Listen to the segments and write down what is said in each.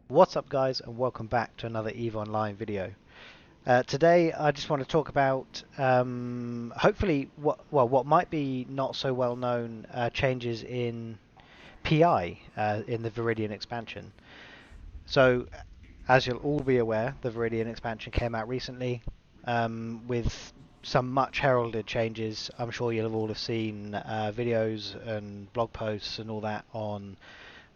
What's up guys, and welcome back to another EVE Online video. Today I just want to talk about hopefully what might be not so well known changes in PI in the Viridian expansion. So as you'll all be aware, the Viridian expansion came out recently with some much heralded changes. I'm sure you'll all have seen videos and blog posts and all that on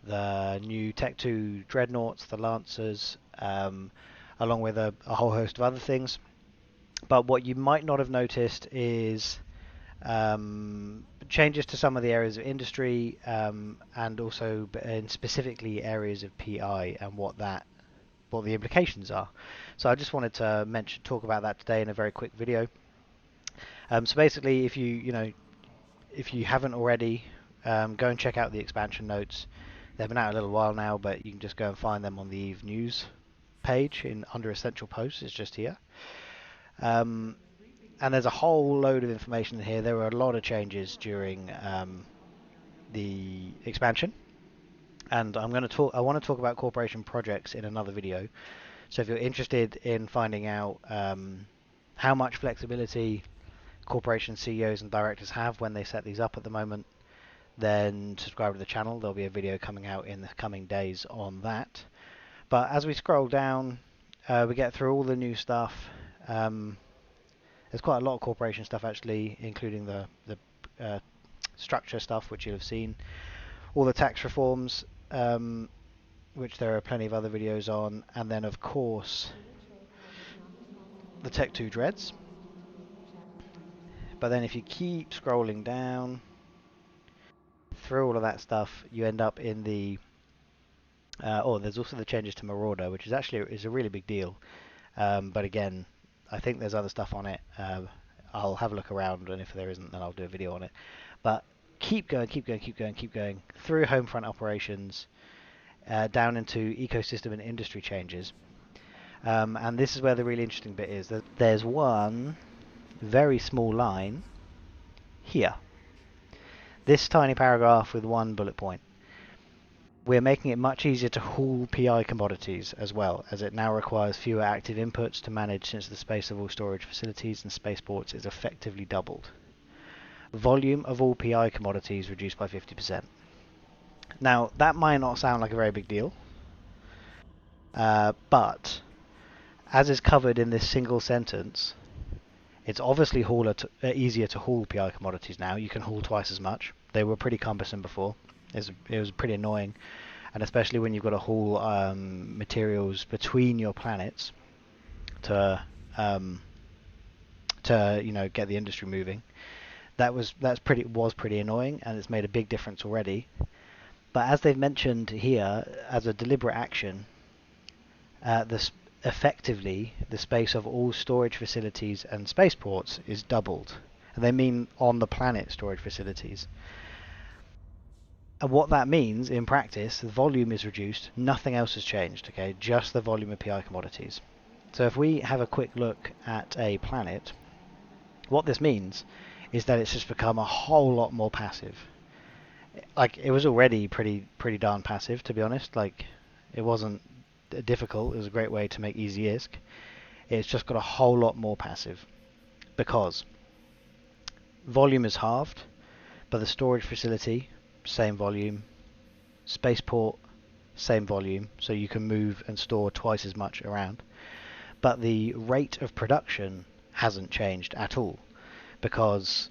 the new Tech 2 Dreadnoughts, the Lancers, along with a whole host of other things. But what you might not have noticed is changes to some of the areas of industry and also in specifically areas of PI and what the implications are. So I just wanted to talk about that today in a very quick video. So basically, if you haven't already, go and check out the expansion notes. They've been out a little while now, but you can just go and find them on the EVE News page under Essential Posts. It's just here. And there's a whole load of information in here. There were a lot of changes during the expansion, and I want to talk about corporation projects in another video. So if you're interested in finding out how much flexibility corporation CEOs and directors have when they set these up at the moment, then subscribe to the channel. There'll be a video coming out in the coming days on that. But as we scroll down, we get through all the new stuff. There's quite a lot of corporation stuff actually, including the structure stuff, which you'll have seen. All the tax reforms, which there are plenty of other videos on. And then, of course, the Tech 2 Dreads. But then if you keep scrolling down through all of that stuff, you end up in the there's also the changes to Marauder, which is a really big deal. But again, I think there's other stuff on it. I'll have a look around, and if there isn't, then I'll do a video on it. But keep going through Homefront operations, down into ecosystem and industry changes. And this is where the really interesting bit is. There's one very small line here. This tiny paragraph with one bullet point. We're making it much easier to haul PI commodities as well, as it now requires fewer active inputs to manage since the space of all storage facilities and spaceports is effectively doubled. Volume of all PI commodities reduced by 50%. Now, that might not sound like a very big deal, but as is covered in this single sentence, it's obviously easier to haul PI commodities now. You can haul twice as much. They were pretty cumbersome before. It was pretty annoying, and especially when you've got to haul materials between your planets to get the industry moving. Was pretty annoying, and it's made a big difference already. But as they've mentioned here, as a deliberate action, effectively the space of all storage facilities and spaceports is doubled, and they mean on the planet storage facilities. And what that means in practice, the volume is reduced, nothing else has changed, okay, just the volume of PI commodities. So if we have a quick look at a planet, what this means is that it's just become a whole lot more passive. Like, it was already pretty darn passive, to be honest. Like, it wasn't difficult. It was a great way to make easy ISK. It's just got a whole lot more passive because volume is halved, but the storage facility, same volume, spaceport, same volume, so you can move and store twice as much around. But the rate of production hasn't changed at all, because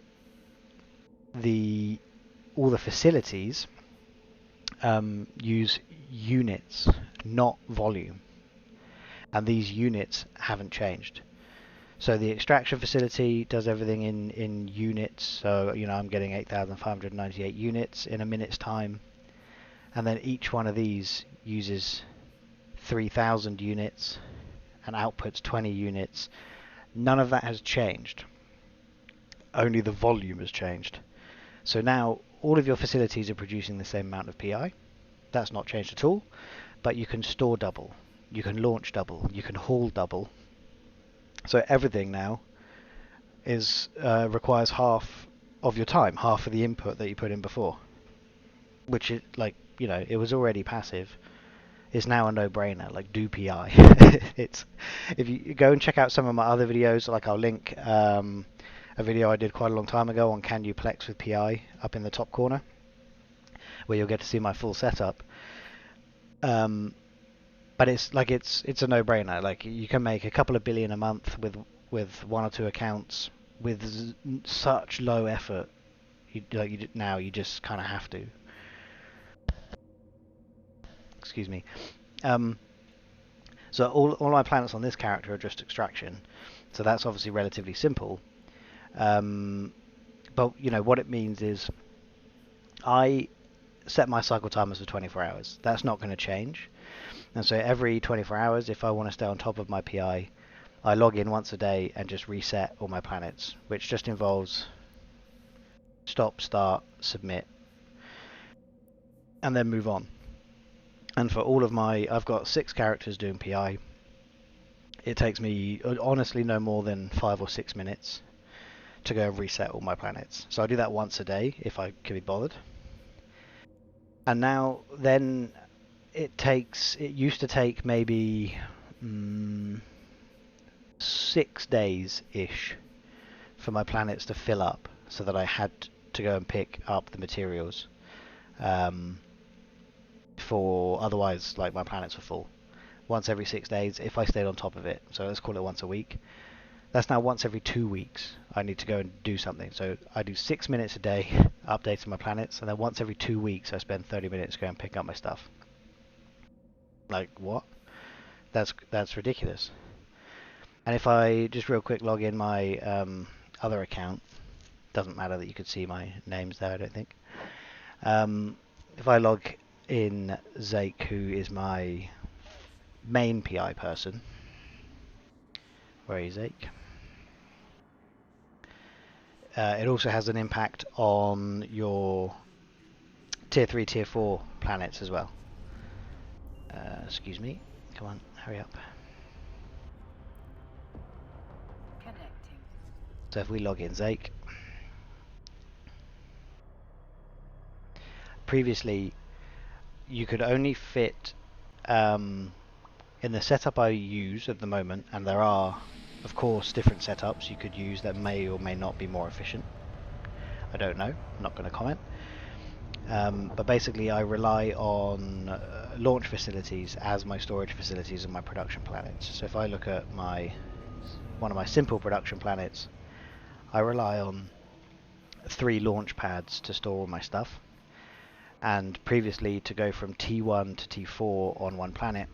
all the facilities use units, not volume, and these units haven't changed. So the extraction facility does everything in units. So I'm getting 8,598 units in a minute's time, and then each one of these uses 3,000 units and outputs 20 units. None of that has changed. Only the volume has changed. So now all of your facilities are producing the same amount of PI. That's not changed at all, but you can store double, you can launch double, you can haul double. So everything now requires half of your time, half of the input that you put in before, which is it was already passive, is now a no-brainer. Like, do PI. It's if you go and check out some of my other videos, like I'll link a video I did quite a long time ago on can you plex with PI up in the top corner, where you'll get to see my full setup. But it's like it's a no-brainer. Like, you can make a couple of billion a month with one or two accounts with such low effort. Now you just kind of have to. Excuse me. So all my planets on this character are just extraction. So that's obviously relatively simple. But what it means is I set my cycle timers for 24 hours. That's not going to change. And so every 24 hours, if I want to stay on top of my PI, I log in once a day and just reset all my planets, which just involves stop, start, submit, and then move on. And for all of I've got 6 characters doing PI. It takes me honestly no more than 5 or 6 minutes to go and reset all my planets. So I do that once a day if I can be bothered. And now then it used to take maybe 6 days-ish for my planets to fill up so that I had to go and pick up the materials. For otherwise, like, my planets were full. Once every 6 days if I stayed on top of it. So let's call it once a week. That's now once every 2 weeks I need to go and do something. So I do 6 minutes a day updating my planets, and then once every 2 weeks I spend 30 minutes going and pick up my stuff. Like, what? That's ridiculous. And if I just real quick log in my other account, doesn't matter that you could see my names there, I don't think. If I log in Zake, who is my main PI person, where is Zake? It also has an impact on your tier 3, tier 4 planets as well. Excuse me. Come on, hurry up. Connecting. So if we log in Zake, previously you could only fit in the setup I use at the moment, and there are of course different setups you could use that may or may not be more efficient. I don't know, I'm not going to comment. But basically I rely on launch facilities as my storage facilities and my production planets. So if I look at one of my simple production planets, I rely on 3 launch pads to store all my stuff. And previously, to go from T1 to T4 on one planet,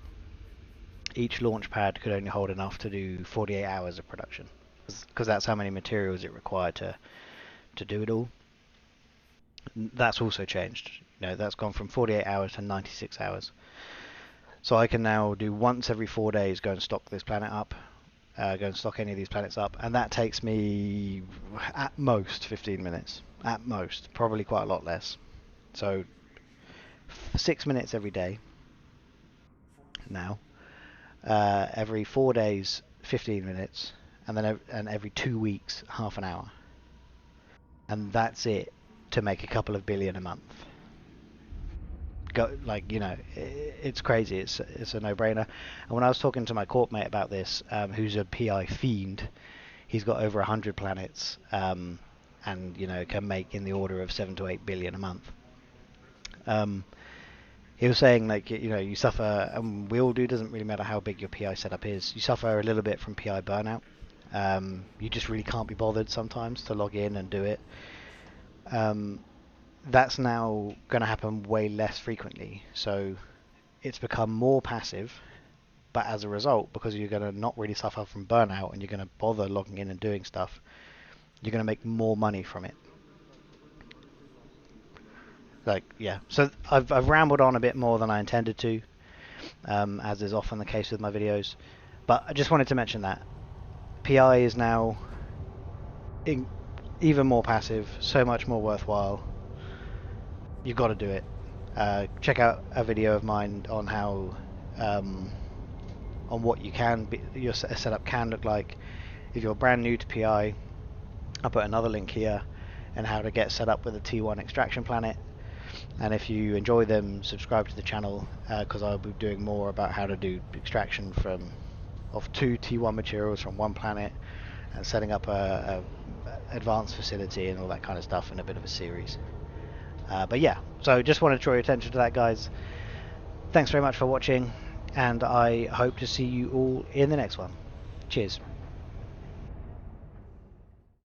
each launch pad could only hold enough to do 48 hours of production, because that's how many materials it required to do it all. That's also changed. That's gone from 48 hours to 96 hours. So I can now do once every 4 days go and stock this planet up, go and stock any of these planets up, and that takes me at most 15 minutes. At most, probably quite a lot less. So 6 minutes every day now. Every 4 days, 15 minutes, and then every 2 weeks, half an hour. And that's it to make a couple of billion a month. It's crazy. It's a no-brainer. And when I was talking to my corp mate about this, who's a PI fiend, he's got over 100 planets, and can make in the order of 7 to 8 billion a month. He was saying, you suffer, and we all do, doesn't really matter how big your PI setup is, you suffer a little bit from PI burnout. You just really can't be bothered sometimes to log in and do it. That's now going to happen way less frequently, so it's become more passive, but as a result, because you're going to not really suffer from burnout and you're going to bother logging in and doing stuff, you're going to make more money from it. So I've rambled on a bit more than I intended to, as is often the case with my videos, but I just wanted to mention that PI is now even more passive, so much more worthwhile. You've got to do it. Check out a video of mine on how on what your setup can look like if you're brand new to PI. I'll put another link here, and how to get set up with a T1 extraction planet. And if you enjoy them, subscribe to the channel, because I'll be doing more about how to do extraction of 2 T1 materials from one planet, and setting up a advanced facility and all that kind of stuff in a bit of a series. But yeah, so just want to draw your attention to that, guys. Thanks very much for watching, and I hope to see you all in the next one. Cheers.